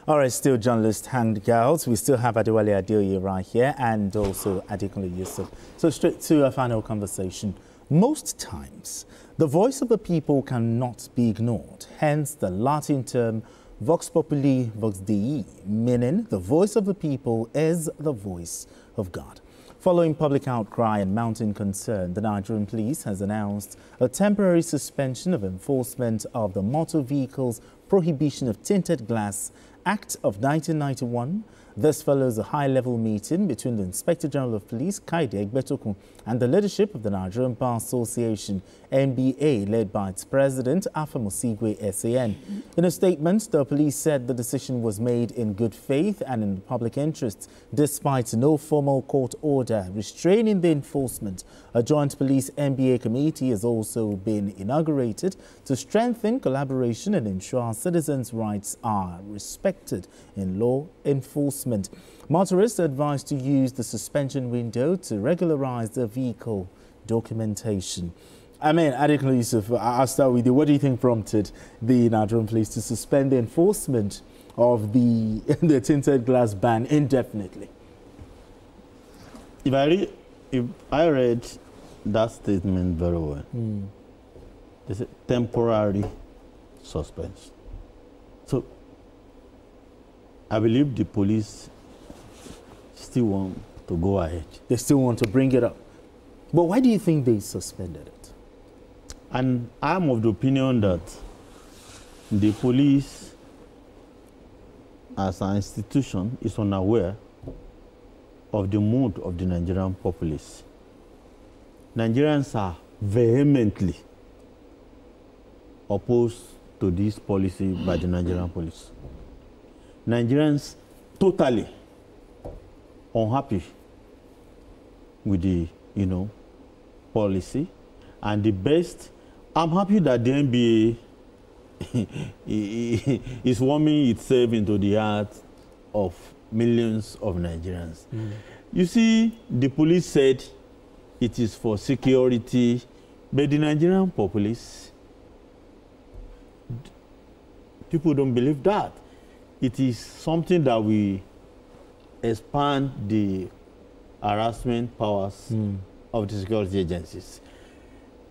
All right, still journalist hangouts. We still have Adewale Adeoye right here and also Adekunle Yusuf. So straight to a final conversation. Most times, the voice of the people cannot be ignored. Hence the Latin term Vox Populi, Vox Dei, meaning the voice of the people is the voice of God. Following public outcry and mounting concern, the Nigerian police has announced a temporary suspension of enforcement of the Motor Vehicles Prohibition of Tinted Glass Act of 1991. This follows a high-level meeting between the Inspector General of Police, Kaide Egbetokun, and the leadership of the Nigerian Bar Association, NBA, led by its president, Afamosigwe SAN. In a statement, the police said the decision was made in good faith and in the public interest, despite no formal court order restraining the enforcement. A joint police NBA committee has also been inaugurated to strengthen collaboration and ensure citizens' rights are respected in law enforcement. Motorists are advised to use the suspension window to regularize their vehicle documentation. I mean, Adekunle Yusuf, I'll start with you. What do you think prompted the Nigerian police to suspend the enforcement of the tinted glass ban indefinitely? If I read that statement very well, it's a temporary suspension. So I believe the police still want to go ahead. They still want to bring it up. But why do you think they suspended it? And I'm of the opinion that the police, as an institution, is unaware of the mood of the Nigerian populace. Nigerians are vehemently opposed to this policy by the Nigerian police. Nigerians totally unhappy with the, policy. And the best, I'm happy that the NBA is warming itself into the heart of millions of Nigerians. You see, the police said it is for security, but the Nigerian populace, people don't believe that. It is something that we expand the harassment powers of the security agencies.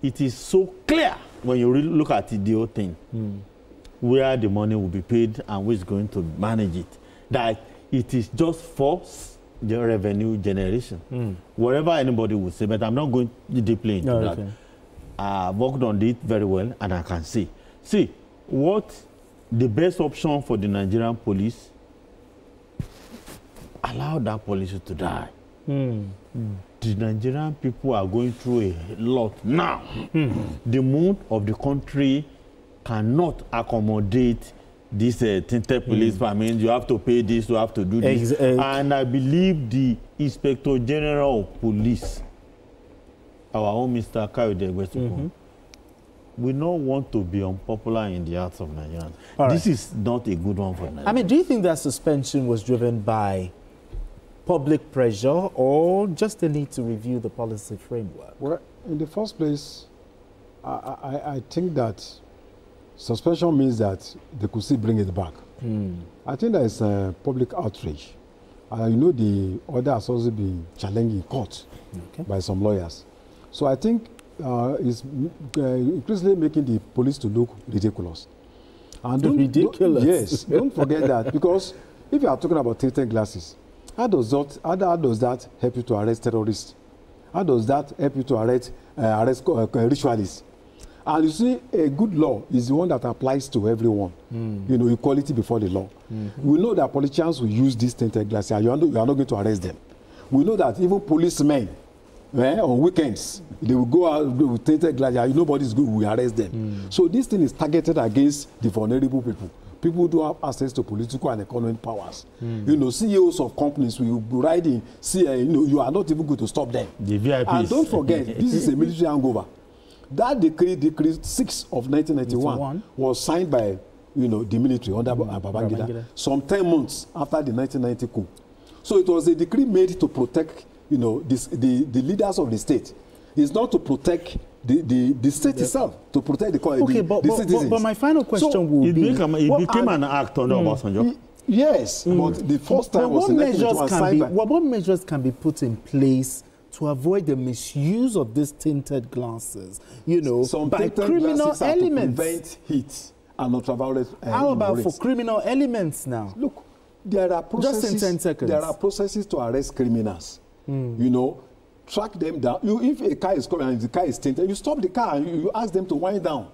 It is so clear when you really look at the whole thing, where the money will be paid and who is going to manage it, that it is just for the revenue generation. Whatever anybody would say, but I'm not going deeply into that. Okay. I've worked on it very well, and I can see what the best option for the Nigerian police, allow that policy to die. The Nigerian people are going through a lot now. The mood of the country cannot accommodate this tinted police. I mean, you have to pay this, you have to do this. And I believe the Inspector General of Police, our own Mr. Kaide Egbetokun, we don't want to be unpopular in the hearts of Nigerians. This is not a good one for Nigeria. I mean, do you think that suspension was driven by public pressure or just the need to review the policy framework? Well, in the first place, I think that suspension means that they could still bring it back. I think there is a public outrage. The order has also been challenged in court by some lawyers. So I think it's increasingly making the police to look ridiculous. And ridiculous? Yes, don't forget that, because if you are talking about tinted glasses, how does that help you to arrest terrorists? How does that help you to arrest ritualists? And you see, a good law is the one that applies to everyone. Equality before the law. We know that politicians will use these tinted glasses, and you are not going to arrest them. We know that even policemen, on weekends, they will go out with tinted glasses. Nobody's good, we arrest them. So this thing is targeted against the vulnerable people. People who don't have access to political and economic powers. CEOs of companies will be riding. You are not even going to stop them. The VIPs. And don't forget, this is a military hangover. That decree 6 of 1991, was signed by the military under Babangida some 10 months after the 1990 coup. So it was a decree made to protect the leaders of the state. It's not to protect the state itself, to protect the citizens. But my final question will be... It became an act under Obasanjo. Yes, but the first time was in 1981 what measures can be put in place to avoid the misuse of these tinted glasses, you know, some by criminal elements? To prevent heat and ultraviolet. How about for criminal elements now? Look, there are processes. Just in 10 seconds. There are processes to arrest criminals. You know, track them down. If a car is coming and the car is tinted, you stop the car and you ask them to wind down,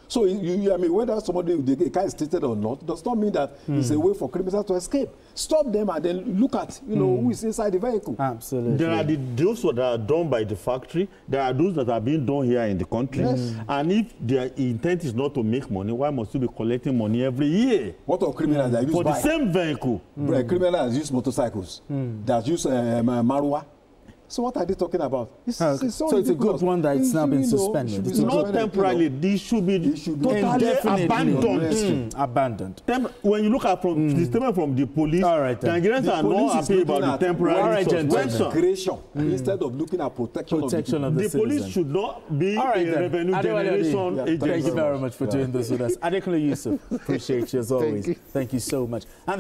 So I mean, whether the car is tinted or not, does not mean that it's a way for criminals to escape. Stop them and then look at, who is inside the vehicle. Absolutely. There are those that are done by the factory. There are those that are being done here in the country. Yes. And if their intent is not to make money, why must you be collecting money every year? What are criminals that use for the same vehicle? Criminals use motorcycles, that use Marwa. So what are they talking about? So it's a good one that it's now been suspended. It's not temporarily. These should be totally abandoned. Abandoned. When you look at the statement from the police, Nigerians are not happy about the temporary suspension. Instead of looking at protection of the citizens. Police should not be a revenue generation agency. Thank you very much for doing this with us. Adekunle Yusuf, appreciate you as always. Thank you so much. And